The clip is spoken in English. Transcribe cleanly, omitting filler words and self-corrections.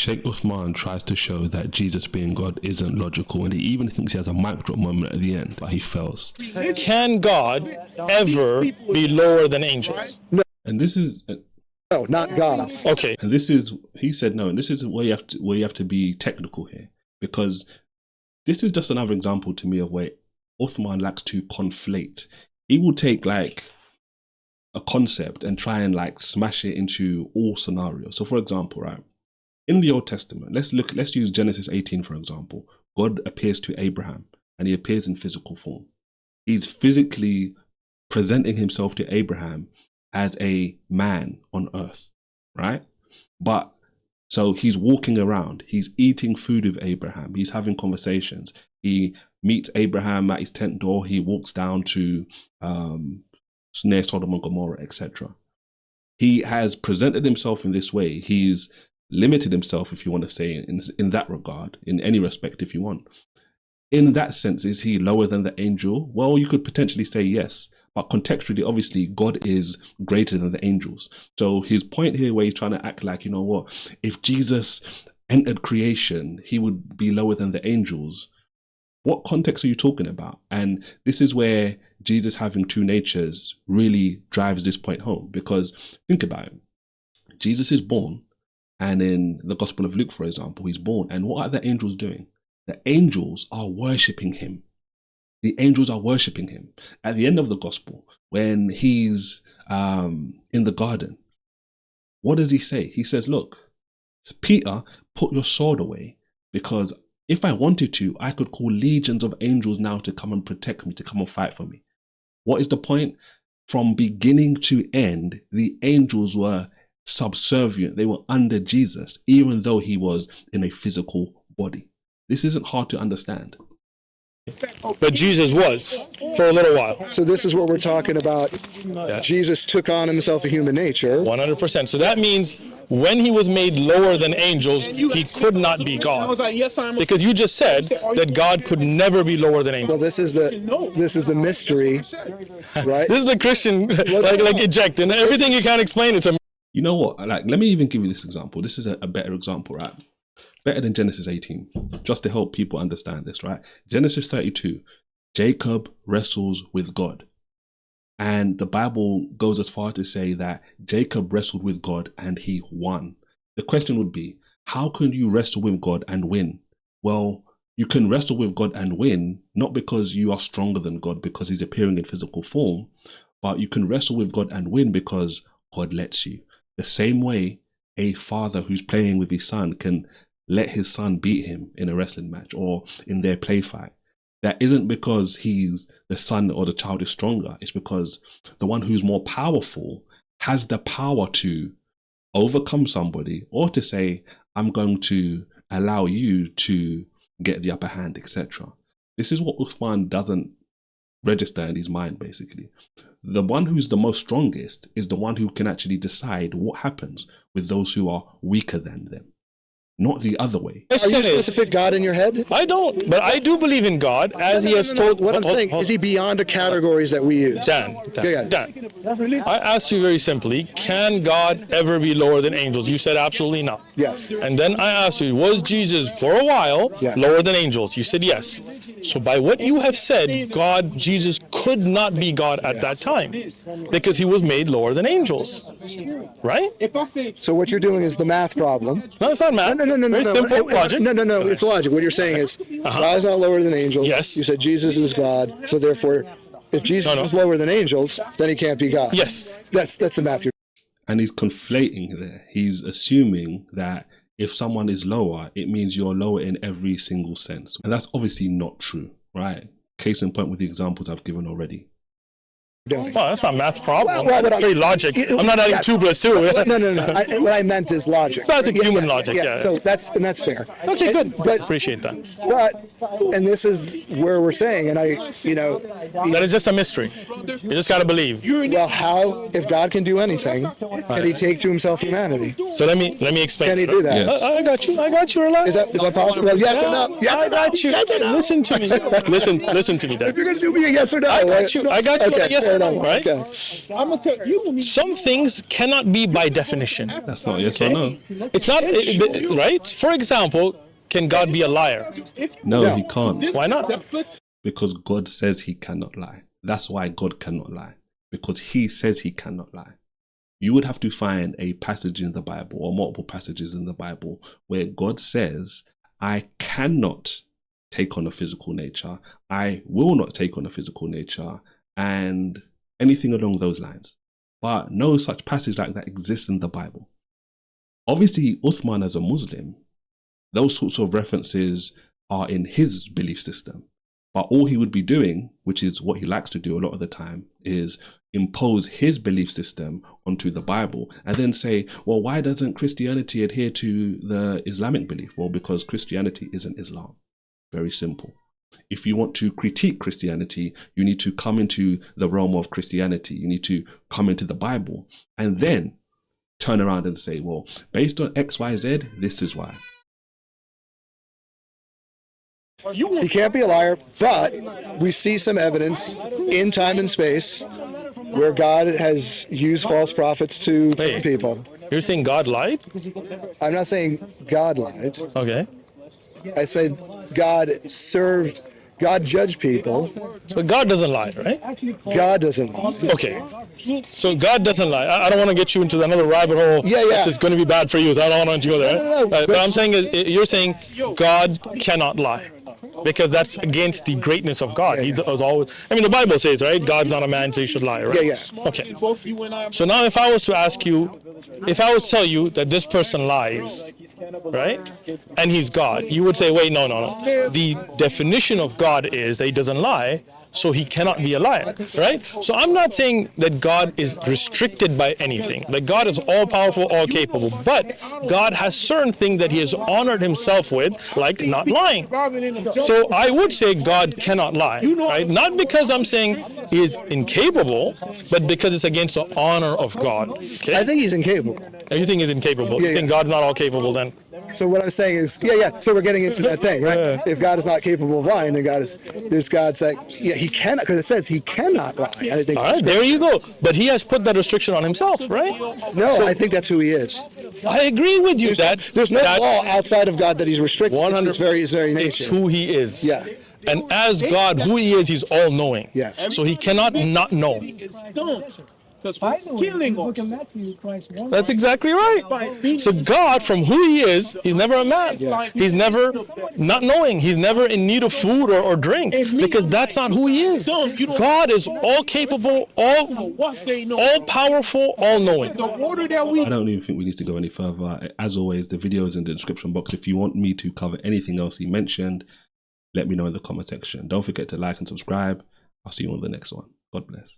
Shaykh Uthman tries to show that Jesus being God isn't logical, and he even thinks he has a mic drop moment at the end, but he fails. Can God ever be lower than angels? No. And this is no, not God. Okay. And this is, he said no, and this is where you have to be technical here, because this is just another example to me of where Uthman likes to conflate. He will take like a concept and try and like smash it into all scenarios. So for example, right, in the Old Testament, let's use Genesis 18 for example. God appears to Abraham and he appears in physical form. He's physically presenting himself to Abraham as a man on earth, right? But so he's walking around, he's eating food with Abraham, he's having conversations. He meets Abraham at his tent door, he walks down to near Sodom and Gomorrah, etc. He has presented himself in this way. He's limited himself, if you want to say, in that regard, in any respect, if you want. In that sense, is he lower than the angel? Well, you could potentially say yes, but contextually, obviously, God is greater than the angels. So his point here where he's trying to act like, you know what, if Jesus entered creation, he would be lower than the angels. What context are you talking about? And this is where Jesus having two natures really drives this point home, because think about it. Jesus is born, and in the Gospel of Luke, for example, he's born. And what are the angels doing? The angels are worshipping him. The angels are worshipping him. At the end of the Gospel, when he's in the garden, what does he say? He says, look, Peter, put your sword away, because if I wanted to, I could call legions of angels now to come and protect me, to come and fight for me. What is the point? From beginning to end, the angels were subservient. They were under Jesus, even though he was in a physical body. This isn't hard to understand. But Jesus was for a little while. So this is what we're talking about. Yes. Jesus took on himself a human nature. 100%. So that means when he was made lower than angels, he could not be God. Because you just said that God could never be lower than angels. Well, this is the mystery, right? This is the Christian like eject, and everything you can't explain. It's a. You know what? Like, let me even give you this example. This is a better example, right? Better than Genesis 18, just to help people understand this, right? Genesis 32, Jacob wrestles with God. And the Bible goes as far to say that Jacob wrestled with God and he won. The question would be, how can you wrestle with God and win? Well, you can wrestle with God and win, not because you are stronger than God, because he's appearing in physical form, but you can wrestle with God and win because God lets you. The same way a father who's playing with his son can let his son beat him in a wrestling match or in their play fight. That isn't because he's the son or the child is stronger. It's because the one who's more powerful has the power to overcome somebody, or to say, I'm going to allow you to get the upper hand, etc. This is what Uthman doesn't register in his mind, basically. The one who's the most strongest is the one who can actually decide what happens with those who are weaker than them. Not the other way. Are you a specific God in your head? I don't, but I do believe in God, as he has told. What I'm saying, is he beyond the categories that we use? Dan, I asked you very simply, can God ever be lower than angels? You said absolutely not. Yes. And then I asked you, was Jesus for a while lower than angels? You said yes. So by what you have said, Jesus could not be God at that time, because he was made lower than angels, right? So what you're doing is the math problem. No, it's not math. No. Very simple logic. No. It's logic. What you're saying is God is not lower than angels. Yes. You said Jesus is God. So therefore, if Jesus is lower than angels, then he can't be God. Yes. That's the math you're. And he's conflating there. He's assuming that if someone is lower, it means you're lower in every single sense. And that's obviously not true, right? Case in point with the examples I've given already. Doing. Well, that's not a math problem. Well, that's very logic. I'm not adding 2 + 2. No. What I meant is logic. That's human logic, yeah. So that's fair. Okay, good. But appreciate that. And this is where we're saying, and that is just a mystery. You just got to believe. Well, how, if God can do anything, can he take to himself humanity? So let me explain. Can he do that? Yes. I got you. Relax. Is that possible? Well, yes or no? Yes I got you. Yes or no? Listen to me. Listen to me, Dad. If you're going to do me a yes or no. I got you. Okay, Yes or fair enough. Right? Okay. I'm gonna tell you. Some things cannot be by definition. That's not yes or no. It's not, right? For example, can God be a liar? No, he can't. Why not? Because God says he cannot lie. That's why God cannot lie. Because he says he cannot lie. You would have to find a passage in the Bible or multiple passages in the Bible where God says, I cannot take on a physical nature. I will not take on a physical nature, and anything along those lines. But no such passage like that exists in the Bible. Obviously, Uthman as a Muslim, those sorts of references are in his belief system. But all he would be doing, which is what he likes to do a lot of the time, is impose his belief system onto the Bible and then say, well, why doesn't Christianity adhere to the Islamic belief? Well, because Christianity isn't Islam. Very simple. If you want to critique Christianity, you need to come into the realm of Christianity. You need to come into the Bible and then turn around and say, well, based on X, Y, Z, this is why. He can't be a liar, but we see some evidence in time and space where God has used false prophets to people. You're saying God lied? I'm not saying God lied. Okay. I said God judged people. But God doesn't lie, right? God doesn't lie. Okay. So God doesn't lie. I don't want to get you into another rabbit hole. Yeah. Which is going to be bad for you. So I don't want to go there. No, but I'm saying is, you're saying God cannot lie. Because that's against the greatness of God. He's always, I mean, the Bible says, right? God's not a man, so he should lie, right? Yeah. Okay. So now if I was to ask you, if I was to tell you that this person lies, right? And he's God, you would say, wait, no. The definition of God is that he doesn't lie, so he cannot be a liar, right? So I'm not saying that God is restricted by anything. Like God is all powerful, all capable, but God has certain things that he has honored himself with, like not lying. So I would say God cannot lie, right? Not because I'm saying he is incapable, but because it's against the honor of God. Okay? I think he's incapable. You think he's incapable? Yeah, You think God's not all capable then? So what I'm saying is, so we're getting into that thing, right? Yeah. If God is not capable of lying, then there's God saying, he cannot, because it says he cannot lie. I think. All right, there you go. But he has put that restriction on himself, right? No, I think that's who he is. I agree with you There's no law outside of God that he's restricted. 100. It's very nature. It's who he is. Yeah. And as God, who he is, he's all knowing. Yeah. So he cannot not know. That's exactly right. So God, from who he is, he's never a man. Yeah. He's never not knowing. He's never in need of food or drink, because that's not who he is. God is all capable, all powerful, all knowing. I don't even think we need to go any further. As always, the video is in the description box. If you want me to cover anything else he mentioned, let me know in the comment section. Don't forget to like and subscribe. I'll see you on the next one. God bless.